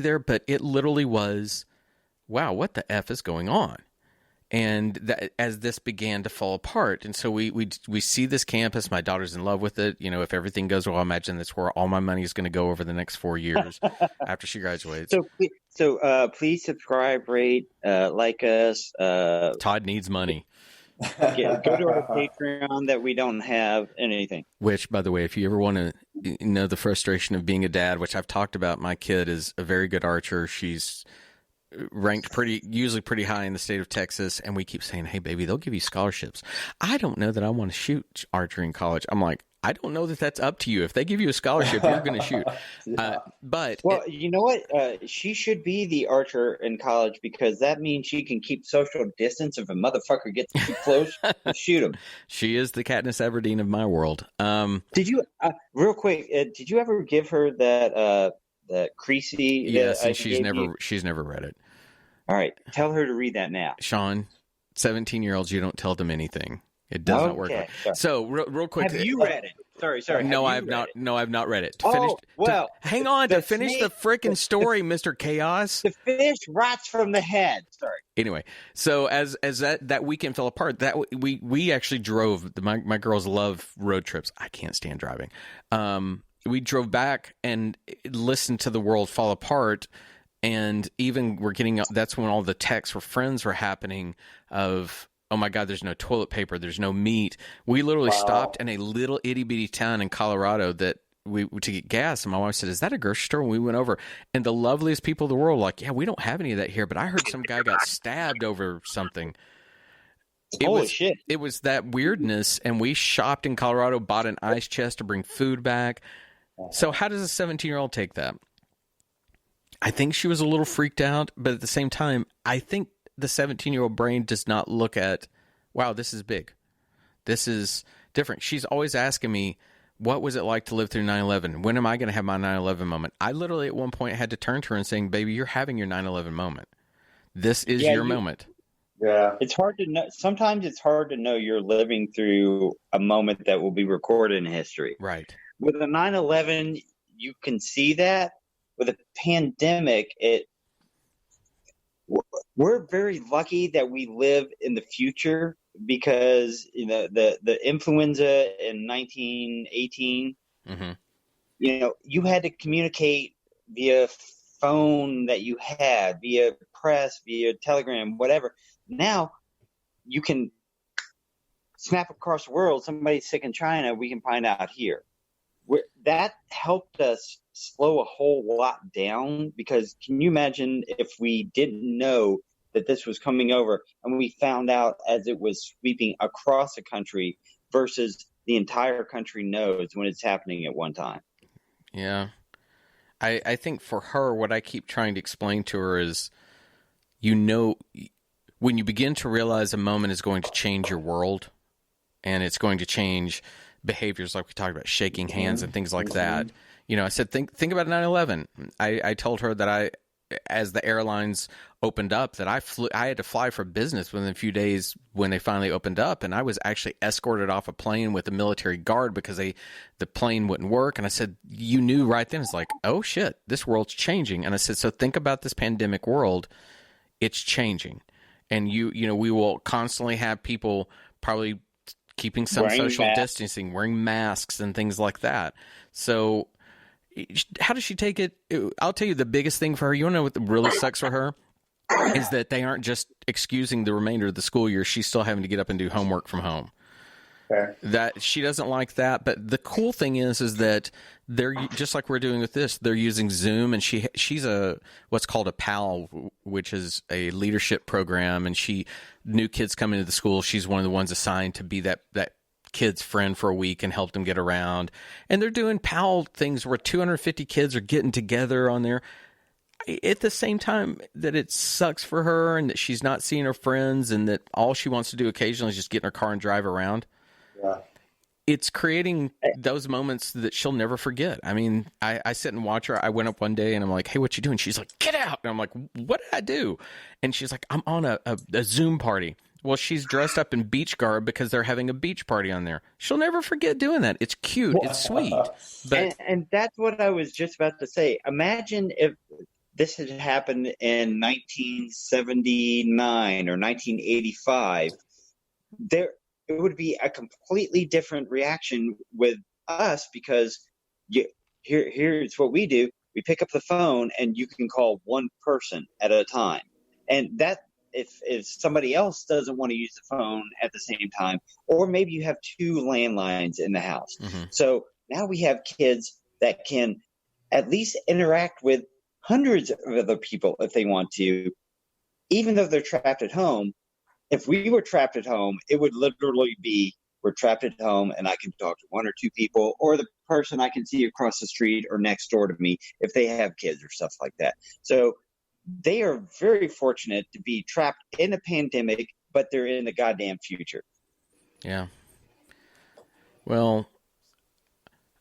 there, but it literally was, wow, what the F is going on? And that, as this began to fall apart, and so we see this campus. My daughter's in love with it. You know, if everything goes well, I imagine that's where all my money is going to go over the next 4 years after she graduates. So please subscribe, rate, like us. Todd needs money. Go to our Patreon that we don't have anything. Which, by the way, if you ever want to know the frustration of being a dad, which I've talked about, my kid is a very good archer. She's ranked usually pretty high in the state of Texas, and we keep saying, hey baby, they'll give you scholarships. I don't know that I want to shoot archery in college. I'm like, I don't know that that's up to you. If they give you a scholarship, you're going to shoot. But you know what? She should be the archer in college, because that means she can keep social distance. If a motherfucker gets too close, shoot him. She is the Katniss Everdeen of my world. Did you real quick? Did you ever give her that Creasy? Yes, and she's never read it. All right, tell her to read that now. Sean, 17-year-olds, you don't tell them anything. It does not work. So real quick. Have you read it? Sorry. No, I have not. No, I've not read it. Hang on to finish the frickin' story, Mr. Chaos. The fish rots from the head. Sorry. Anyway, so as that weekend fell apart, that we actually drove. My girls love road trips. I can't stand driving. We drove back and listened to the world fall apart. And even that's when all the texts for friends were happening of, oh my God, there's no toilet paper, there's no meat. We literally stopped in a little itty bitty town in Colorado to get gas. And my wife said, is that a grocery store? And we went over, and the loveliest people in the world were like, yeah, we don't have any of that here, but I heard some guy got stabbed over something. Holy shit. It was that weirdness. And we shopped in Colorado, bought an ice chest to bring food back. So how does a 17-year-old take that? I think she was a little freaked out, but at the same time, I think the 17-year-old brain does not look at, wow, this is big. This is different. She's always asking me, what was it like to live through 9/11? When am I going to have my 9/11 moment? I literally at one point had to turn to her and saying, baby, you're having your 9/11 moment. This is your moment. Yeah. It's hard to know. Sometimes it's hard to know you're living through a moment that will be recorded in history. Right. With a 9/11, you can see that. With a pandemic, we're very lucky that we live in the future, because the influenza in 1918, you had to communicate via phone that you had, via press, via telegram, whatever. Now you can snap across the world. Somebody's sick in China, we can find out here. That helped us slow a whole lot down, because can you imagine if we didn't know that this was coming over and we found out as it was sweeping across the country versus the entire country knows when it's happening at one time? Yeah. I think for her, what I keep trying to explain to her is, when you begin to realize a moment is going to change your world, and it's going to change behaviors like we talked about, shaking hands and things like that. I said, think about 9/11. I told her that as the airlines opened up, that I had to fly for business within a few days when they finally opened up. And I was actually escorted off a plane with a military guard because the plane wouldn't work. And I said, you knew right then, it's like, oh shit, this world's changing. And I said, so think about this pandemic world. It's changing. And we will constantly have people probably keeping some social distancing, wearing masks and things like that. So how does she take it? I'll tell you the biggest thing for her. You want to know what really sucks for her? Is that they aren't just excusing the remainder of the school year. She's still having to get up and do homework from home. Fair. That she doesn't like that. But the cool thing is that they're just like we're doing with this. They're using Zoom, and she's what's called a PAL, which is a leadership program. And new kids come into the school. She's one of the ones assigned to be that kid's friend for a week and help them get around. And they're doing PAL things where 250 kids are getting together on there. At the same time that it sucks for her and that she's not seeing her friends and that all she wants to do occasionally is just get in her car and drive around. Yeah. It's creating those moments that she'll never forget. I mean, I sit and watch her. I went up one day and I'm like, hey, what you doing? She's like, get out. And I'm like, what did I do? And she's like, I'm on a Zoom party. Well, she's dressed up in beach garb because they're having a beach party on there. She'll never forget doing that. It's cute. It's sweet. And that's what I was just about to say. Imagine if this had happened in 1979 or 1985, it would be a completely different reaction with us, because here's what we do. We pick up the phone and you can call one person at a time. And that, if somebody else doesn't want to use the phone at the same time, or maybe you have two landlines in the house. Mm-hmm. So now we have kids that can at least interact with hundreds of other people if they want to, even though they're trapped at home. If we were trapped at home, it would literally be, we're trapped at home and I can talk to one or two people, or the person I can see across the street or next door to me if they have kids or stuff like that. So they are very fortunate to be trapped in a pandemic, but they're in the goddamn future. Yeah. Well,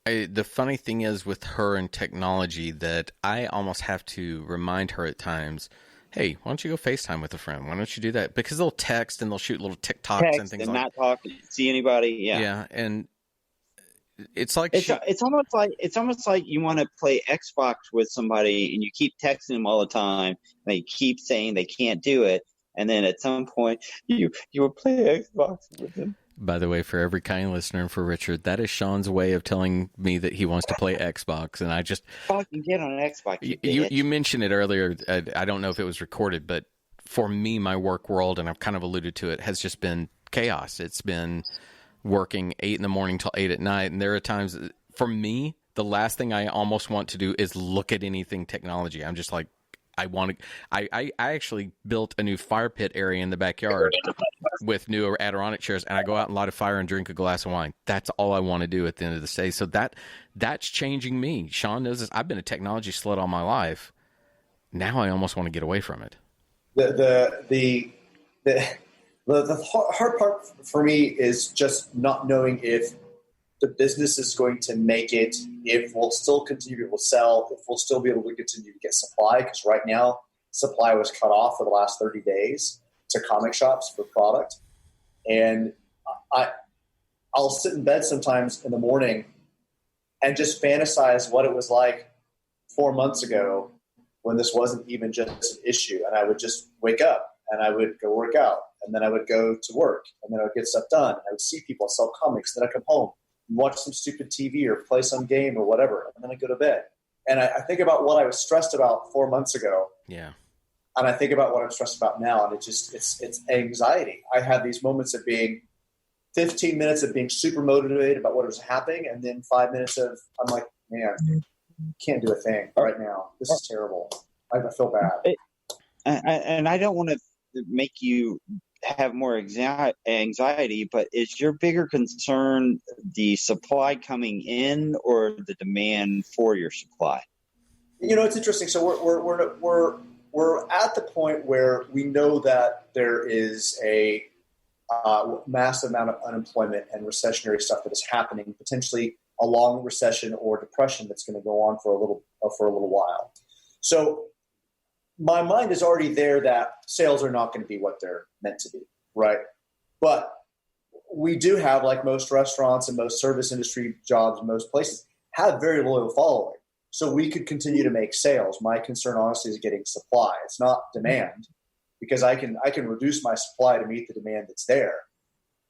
the funny thing is with her and technology that I almost have to remind her at times, hey, why don't you go FaceTime with a friend? Why don't you do that? Because they'll text and they'll shoot little TikToks and things and like not talk, see anybody. Yeah. Yeah. And it's like it's almost like you want to play Xbox with somebody and you keep texting them all the time. And they keep saying they can't do it, and then at some point you will play Xbox with them. By the way, for every kind listener and for Richard, that is Sean's way of telling me that he wants to play Xbox, and I just fucking get on an Xbox. You mentioned it earlier. I don't know if it was recorded, but for me, my work world, and I've kind of alluded to it, has just been chaos. It's been working 8 a.m. till 8 p.m, and there are times for me, the last thing I almost want to do is look at anything technology. I'm just like, I actually built a new fire pit area in the backyard with new Adirondack chairs, and I go out and light a fire and drink a glass of wine. That's all I want to do at the end of the day. So that's changing me. Sean knows this. I've been a technology slut all my life. Now I almost want to get away from it. The hard part for me is just not knowing if the business is going to make it, if we'll still continue to be able to sell, if we'll still be able to continue to get supply, because right now supply was cut off for the last 30 days to comic shops for product. And I'll sit in bed sometimes in the morning and just fantasize what it was like 4 months ago when this wasn't even just an issue. And I would just wake up and I would go work out, and then I would go to work, and then I would get stuff done. I would see people, sell comics, then I'd come home and watch some stupid TV or play some game or whatever, and then I'd go to bed. And I think about what I was stressed about 4 months ago. Yeah. And I think about what I'm stressed about now, and it's anxiety. I had these moments of being 15 minutes of being super motivated about what was happening, and then 5 minutes of, I'm like, man, can't do a thing right now. This is terrible. I feel bad. And I don't want to make you have more anxiety, but is your bigger concern the supply coming in or the demand for your supply? You know, it's interesting. So we're at the point where we know that there is a massive amount of unemployment and recessionary stuff that is happening, potentially a long recession or depression that's going to go on for a little while. So my mind is already there that sales are not going to be what they're meant to be, right? But we do have, like most restaurants and most service industry jobs, most places have very loyal following. So we could continue to make sales. My concern, honestly, is getting supply. It's not demand, because I can reduce my supply to meet the demand that's there.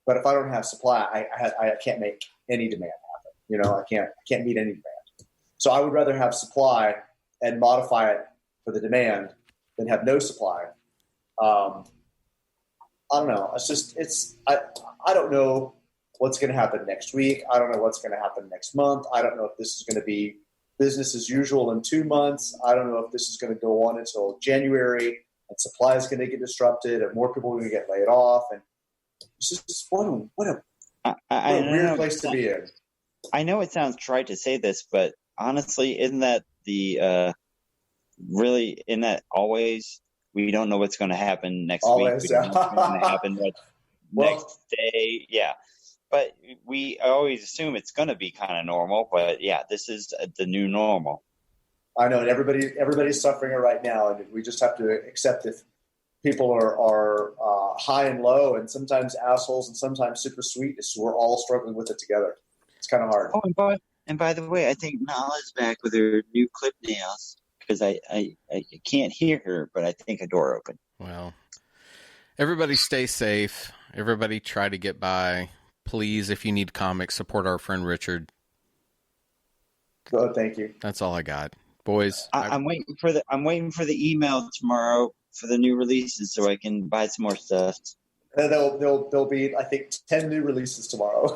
But if I don't have supply, I can't make any demand happen. You know, I can't meet any demand. So I would rather have supply and modify it for the demand than have no supply. I don't know. I don't know what's going to happen next week. I don't know what's going to happen next month. I don't know if this is going to be business as usual in 2 months. I don't know if this is going to go on until January and supply is going to get disrupted and more people are going to get laid off. And it's just what a weird place to be in. I know it sounds trite to say this, but honestly, isn't that always we don't know what's going to happen next week. We don't know what's going to happen next day. Yeah. But we always assume it's going to be kind of normal. But yeah, this is the new normal. I know, and everybody's suffering it right now, and we just have to accept if people are high and low, and sometimes assholes, and sometimes super sweet. So we're all struggling with it together. It's kind of hard. Oh, and by the way, I think Nala's back with her new clip nails because I can't hear her, but I think a door opened. Well, everybody stay safe. Everybody try to get by. Please, if you need comics, support our friend Richard. Oh, thank you. That's all I got, boys. I'm waiting for the email tomorrow for the new releases so I can buy some more stuff. There'll be, I think, 10 new releases tomorrow.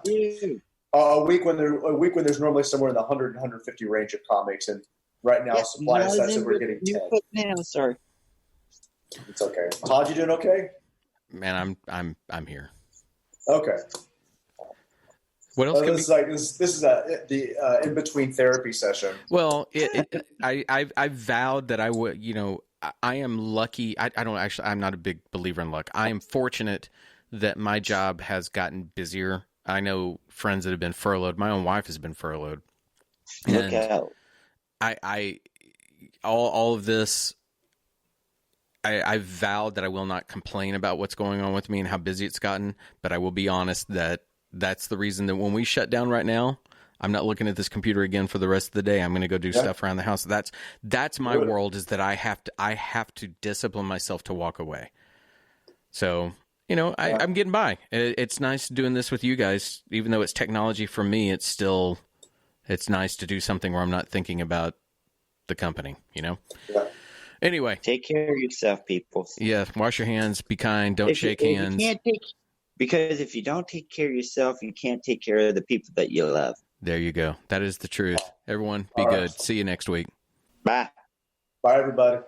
Ew. A week when there's normally somewhere in the 100 and 150 range of comics, and right now supply is such that we're getting 10. Now, sorry. It's okay. Todd, you doing okay? Man, I'm here. Okay. What else? This is the in between therapy session. Well, I vowed that I would. You know, I am lucky. I'm not a big believer in luck. I am fortunate that my job has gotten busier. I know friends that have been furloughed. My own wife has been furloughed. Look out. All of this, I vowed that I will not complain about what's going on with me and how busy it's gotten, but I will be honest that that's the reason that when we shut down right now, I'm not looking at this computer again for the rest of the day. I'm going to go do stuff around the house. That's my world, is that I have to discipline myself to walk away. So, you know, I'm getting by. It's nice doing this with you guys. Even though it's technology for me, it's nice to do something where I'm not thinking about the company, you know? Yeah. Anyway. Take care of yourself, people. Yeah, wash your hands, be kind, don't shake hands. Because if you don't take care of yourself, you can't take care of the people that you love. There you go. That is the truth. Everyone, be good. See you next week. Bye. Bye, everybody.